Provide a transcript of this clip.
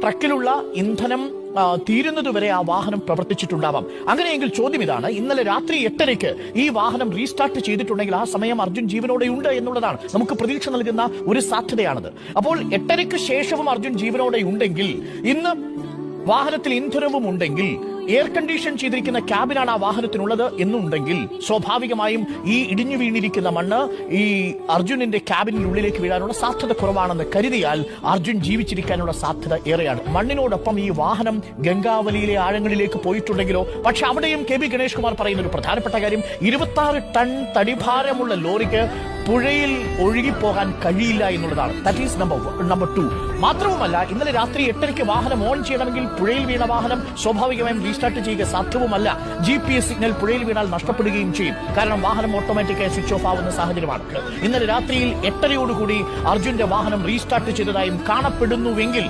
ട്രക്കിലുള്ള ഇന്ധനം തീരുന്നതുവരെ ആ വാഹനം പ്രവർത്തിച്ചിട്ടുണ്ടാവാം. അങ്ങനെയെങ്കിൽ ചോദ്യം ഇതാണ്, ഇന്നലെ രാത്രി 8:30 ഈ വാഹനം റീസ്റ്റാർട്ട് ചെയ്തിട്ടുണ്ടെങ്കിൽ ആ സമയം അർജുൻ ജീവനോടെയുണ്ട് എന്നുള്ളതാണ് നമുക്ക് പ്രതീക്ഷ നൽകുന്ന ഒരു സാധ്യതയാണത്. അപ്പോൾ 8:30 ശേഷവും അർജുൻ ജീവനോടെ ഉണ്ടെങ്കിൽ, ഇന്ന് വാഹനത്തിൽ ഇന്ധനവും ഉണ്ടെങ്കിൽ, എയർ കണ്ടീഷൻ ചെയ്തിരിക്കുന്ന ക്യാബിനാണ് ആ വാഹനത്തിനുള്ളത് എന്നുണ്ടെങ്കിൽ, സ്വാഭാവികമായും ഈ ഇടിഞ്ഞു വീണിരിക്കുന്ന മണ്ണ് ഈ അർജുനന്റെ ക്യാബിനുള്ളിലേക്ക് വീഴാനുള്ള സാധ്യത കുറവാണെന്ന് കരുതിയാൽ അർജുൻ ജീവിച്ചിരിക്കാനുള്ള സാധ്യത ഏറെയാണ്. മണ്ണിനോടൊപ്പം ഈ വാഹനം ഗംഗാവലിയിലെ ആഴങ്ങളിലേക്ക് പോയിട്ടുണ്ടെങ്കിലോ? പക്ഷെ അവിടെയും കെ ബി ഗണേഷ് കുമാർ പറയുന്ന ഒരു പ്രധാനപ്പെട്ട കാര്യം, 26 ടൺ തടിഭാരമുള്ള ലോറിക്ക് പുഴയിൽ ഒഴുകിപ്പോകാൻ കഴിയില്ല എന്നുള്ളതാണ്. That is number 2. മാത്രവുമല്ല, ഇന്നലെ രാത്രി 8:30 വാഹനം ഓൺ ചെയ്യണമെങ്കിൽ പുഴയിൽ വീണ വാഹനം സ്വാഭാവികമായും റീസ്റ്റാർട്ട് ചെയ്യുക സാധ്യവുമല്ല. GPS സിഗ്നൽ പുഴയിൽ വീണാൽ നഷ്ടപ്പെടുകയും ചെയ്യും. കാരണം വാഹനം ഓട്ടോമാറ്റിക്കായി സ്വിച്ച് ഓഫ് ആവുന്ന സാഹചര്യമാണ്. ഇന്നലെ രാത്രിയിൽ 8:30 അർജുന്റെ വാഹനം റീസ്റ്റാർട്ട് ചെയ്തതായും കാണപ്പെടുന്നുവെങ്കിൽ